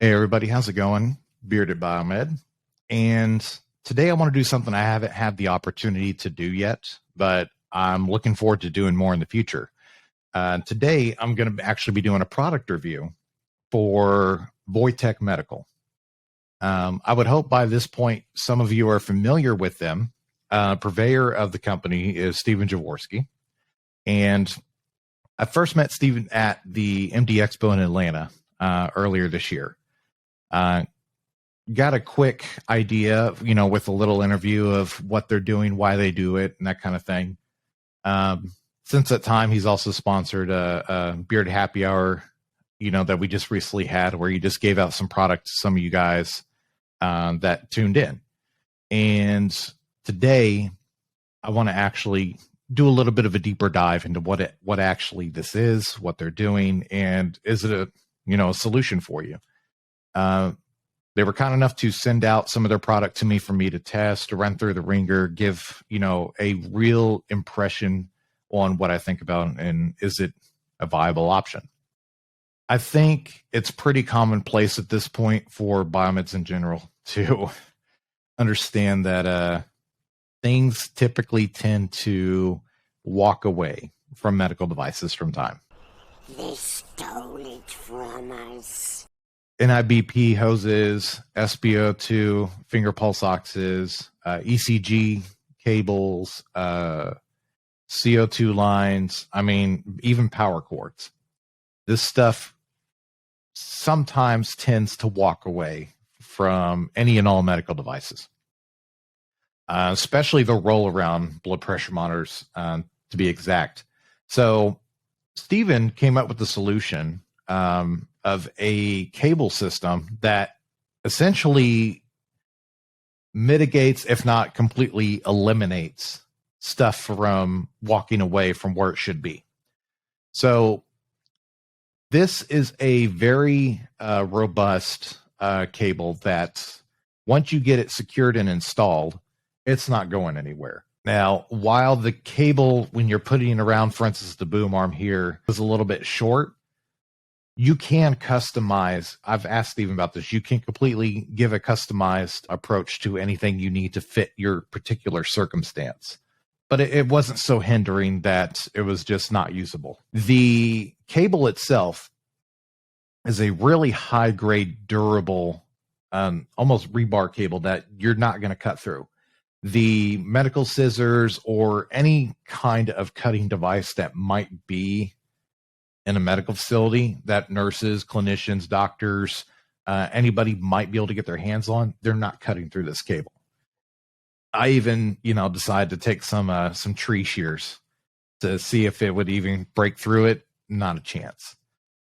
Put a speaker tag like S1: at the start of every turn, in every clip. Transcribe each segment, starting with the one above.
S1: Hey everybody, how's it going? Bearded Biomed. And today I want to do something I haven't had the opportunity to do yet, but I'm looking forward to doing more in the future. Today I'm going to actually be doing a product review for Voytek Medical. I would hope by this point some of you are familiar with them. Purveyor of the company is Stephen Jaworski. And I first met Stephen at the MD Expo in Atlanta earlier this year. Got a quick idea, with a little interview of what they're doing, why they do it, and that kind of thing. Since that time, he's also sponsored a Beard Happy Hour, that we just recently had, where he just gave out some product to some of you guys that tuned in. And today, I want to actually do a little bit of a deeper dive into what actually this is, what they're doing, and is it a solution for you? They were kind enough to send out some of their product to me for me to test, to run through the ringer, give, a real impression on what I think about and is it a viable option. I think it's pretty commonplace at this point for biomeds in general to understand that things typically tend to walk away from medical devices from time.
S2: They stole it from us.
S1: NIBP hoses, SpO2, finger pulse oxes, ECG cables, CO2 lines. I mean, even power cords. This stuff sometimes tends to walk away from any and all medical devices, especially the roll-around blood pressure monitors, to be exact. So Stephen came up with the solution of a cable system that essentially mitigates, if not completely eliminates, stuff from walking away from where it should be. So this is a very robust cable that once you get it secured and installed, it's not going anywhere. Now, while the cable, when you're putting it around, for instance, the boom arm here, is a little bit short, you can customize. I've asked Stephen about this. You can completely give a customized approach to anything you need to fit your particular circumstance. But it wasn't so hindering that it was just not usable. The cable itself is a really high-grade, durable, almost rebar cable that you're not going to cut through. The medical scissors or any kind of cutting device that might be in a medical facility that nurses, clinicians, doctors, anybody might be able to get their hands on, they're not cutting through this cable. I even, decided to take some tree shears to see if it would even break through it. Not a chance.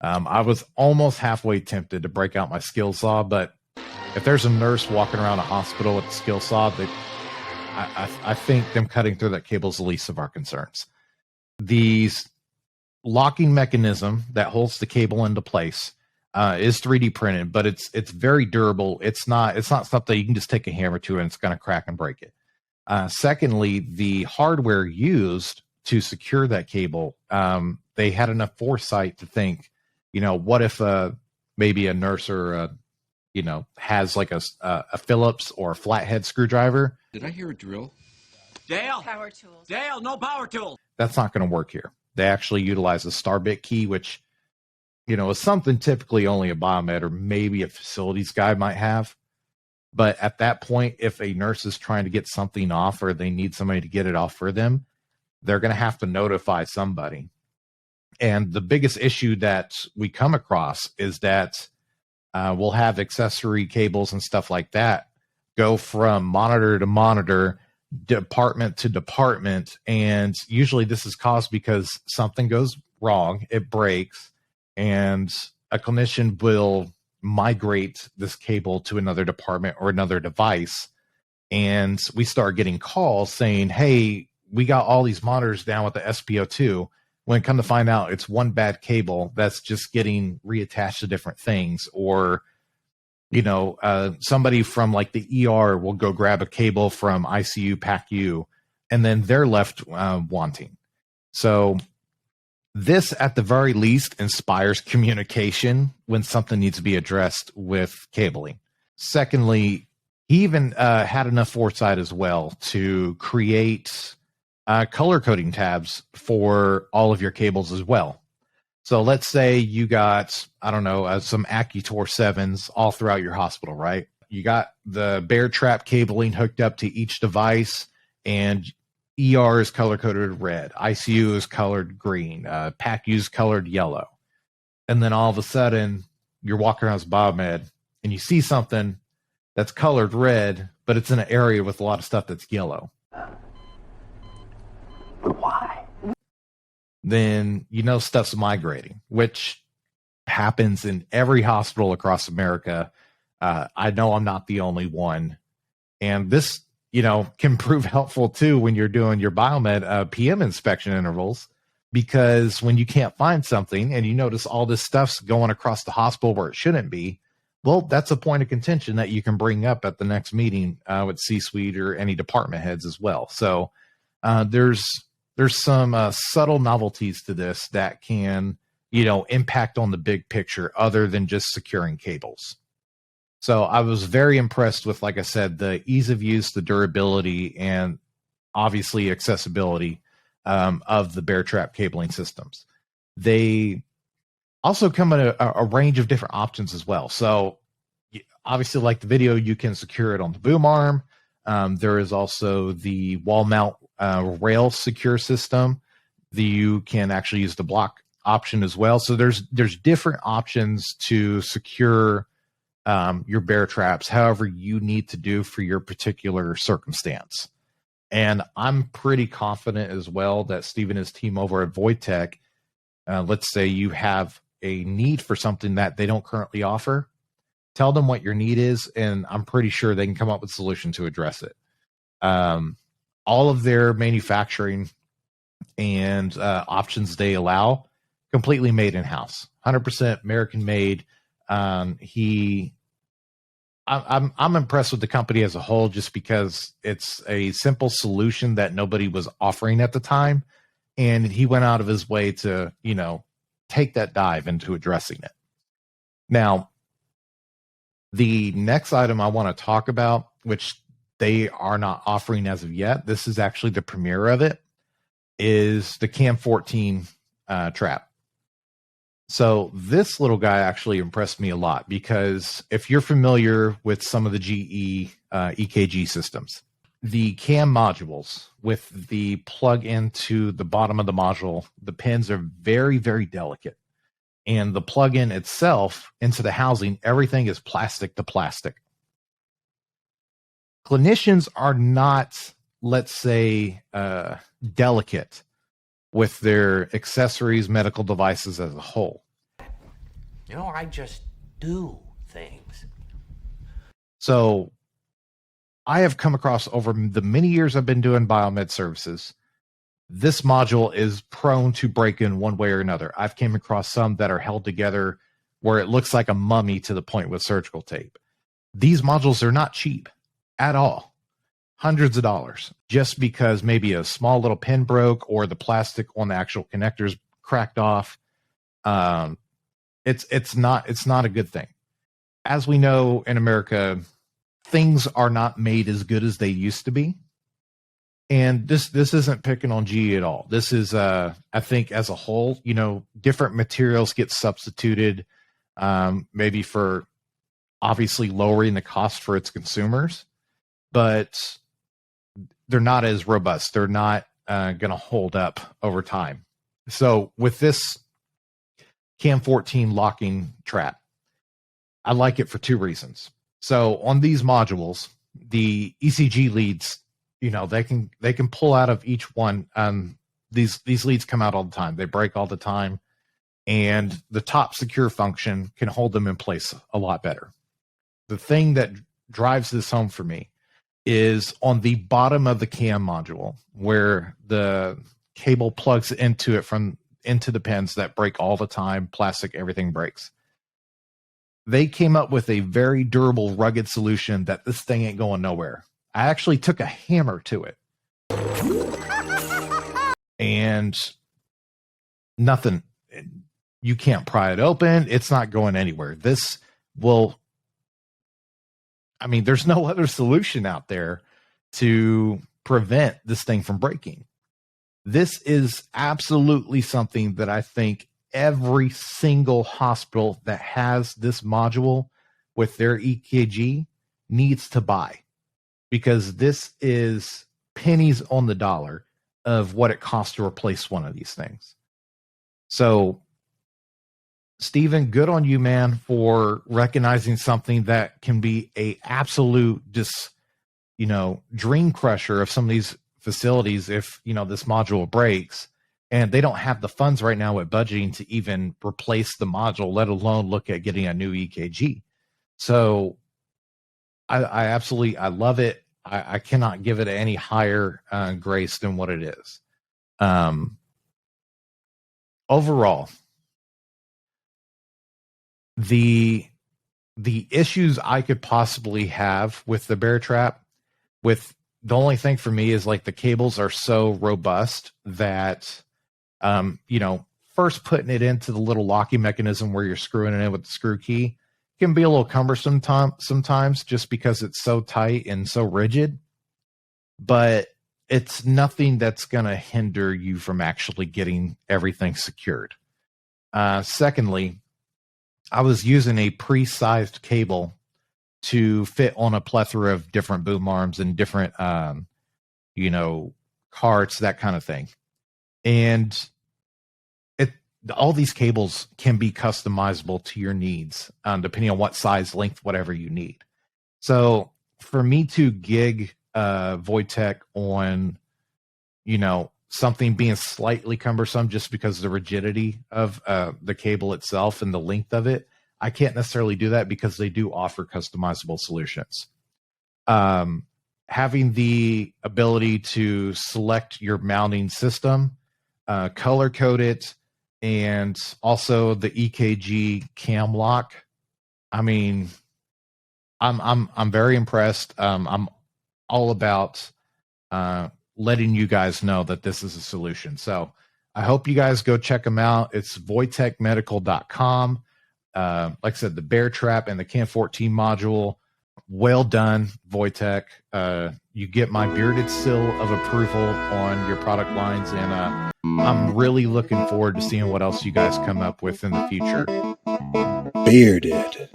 S1: I was almost halfway tempted to break out my skill saw, but if there's a nurse walking around a hospital with a skill saw, I think them cutting through that cable is the least of our concerns. These locking mechanism that holds the cable into place is 3D printed, but it's very durable. It's not something you can just take a hammer to and it's going to crack and break it. Secondly, the hardware used to secure that cable, they had enough foresight to think, what if maybe a nurse or has like a Phillips or a flathead screwdriver?
S3: Did I hear a drill?
S4: Dale!
S5: Power tools.
S4: Dale, no power tools!
S1: That's not going to work here. They actually utilize a star bit key, which, is something typically only a biomed or maybe a facilities guy might have. But at that point, if a nurse is trying to get something off or they need somebody to get it off for them, they're going to have to notify somebody. And the biggest issue that we come across is that we'll have accessory cables and stuff like that go from monitor to monitor, department to department, and usually this is caused because something goes wrong, it breaks, and a clinician will migrate this cable to another department or another device, and we start getting calls saying, hey, we got all these monitors down with the SpO2, when come to find out it's one bad cable that's just getting reattached to different things. Or somebody from like the ER will go grab a cable from ICU, PACU, and then they're left wanting. So This, at the very least, inspires communication when something needs to be addressed with cabling. Secondly, he even had enough foresight as well to create color coding tabs for all of your cables as well. So let's say you got, I don't know, some Accutor 7s all throughout your hospital, right? You got the bear trap cabling hooked up to each device, and ER is color coded red, ICU is colored green, PACU is colored yellow. And then all of a sudden, you're walking around as biomed and you see something that's colored red, but it's in an area with a lot of stuff that's yellow.
S3: Why?
S1: Then you know stuff's migrating, which happens in every hospital across America. I know I'm not the only one. And this, can prove helpful too when you're doing your biomed PM inspection intervals, because when you can't find something and you notice all this stuff's going across the hospital where it shouldn't be, well, that's a point of contention that you can bring up at the next meeting with C-suite or any department heads as well. So there's some subtle novelties to this that can, impact on the big picture other than just securing cables. So I was very impressed with, like I said, the ease of use, the durability, and obviously accessibility of the bear trap cabling systems. They also come in a range of different options as well. So obviously, like the video, you can secure it on the boom arm. There is also the wall mount rail secure system. You can actually use the block option as well. So there's different options to secure your bear traps, however you need to do for your particular circumstance. And I'm pretty confident as well that Steve and his team over at Voytek, let's say you have a need for something that they don't currently offer, tell them what your need is, and I'm pretty sure they can come up with a solution to address it. All of their manufacturing and options they allow, completely made in-house, 100% American made. I'm impressed with the company as a whole, just because it's a simple solution that nobody was offering at the time, and he went out of his way to, take that dive into addressing it. Now, the next item I want to talk about, which they are not offering as of yet, this is actually the premiere of it, is the Cam 14 trap. So this little guy actually impressed me a lot, because if you're familiar with some of the GE EKG systems, the CAM modules with the plug into the bottom of the module, the pins are very, very delicate. And the plug-in itself into the housing, everything is plastic to plastic. Clinicians are not, let's say, delicate with their accessories, medical devices as a whole.
S3: I just do things.
S1: So I have come across, over the many years I've been doing biomed services, this module is prone to break in one way or another. I've came across some that are held together where it looks like a mummy to the point with surgical tape. These modules are not cheap at all. Hundreds of dollars, just because maybe a small little pin broke or the plastic on the actual connectors cracked off. It's not a good thing. As we know in America, things are not made as good as they used to be. And this isn't picking on GE at all. This is, I think, as a whole, different materials get substituted, maybe for obviously lowering the cost for its consumers, but they're not as robust. They're not going to hold up over time. So with this Cam 14 locking trap, I like it for two reasons. So on these modules, the ECG leads, they can pull out of each one. These leads come out all the time. They break all the time, and the top secure function can hold them in place a lot better. The thing that drives this home for me is on the bottom of the CAM module, where the cable plugs into the pins that break all the time. Plastic, everything breaks. They came up with a very durable, rugged solution that this thing ain't going nowhere. I actually took a hammer to it and nothing. You can't pry it open. It's not going anywhere. This will, I mean, there's no other solution out there to prevent this thing from breaking. This is absolutely something that I think every single hospital that has this module with their EKG needs to buy, because this is pennies on the dollar of what it costs to replace one of these things. So, Stephen, good on you, man, for recognizing something that can be a absolute dream crusher of some of these facilities if, this module breaks and they don't have the funds right now with budgeting to even replace the module, let alone look at getting a new EKG. So I absolutely, I love it. I cannot give it any higher grace than what it is. Overall, the issues I could possibly have with the bear trap, with the only thing for me is like the cables are so robust that, first putting it into the little locking mechanism where you're screwing it in with the screw key can be a little cumbersome sometimes just because it's so tight and so rigid, but it's nothing that's going to hinder you from actually getting everything secured. Secondly, I was using a pre-sized cable to fit on a plethora of different boom arms and different, carts, that kind of thing. And all these cables can be customizable to your needs, depending on what size, length, whatever you need. So for me to gig Voytek on, something being slightly cumbersome just because of the rigidity of the cable itself and the length of it, I can't necessarily do that because they do offer customizable solutions. Having the ability to select your mounting system, color code it, and also the EKG cam lock. I mean, I'm very impressed. I'm all about letting you guys know that this is a solution. So I hope you guys go check them out. It's voytekmedical.com. Like I said, the bear trap and the CAN 14 module. Well done, Voytek. You get my bearded seal of approval on your product lines, and I'm really looking forward to seeing what else you guys come up with in the future.
S5: Bearded.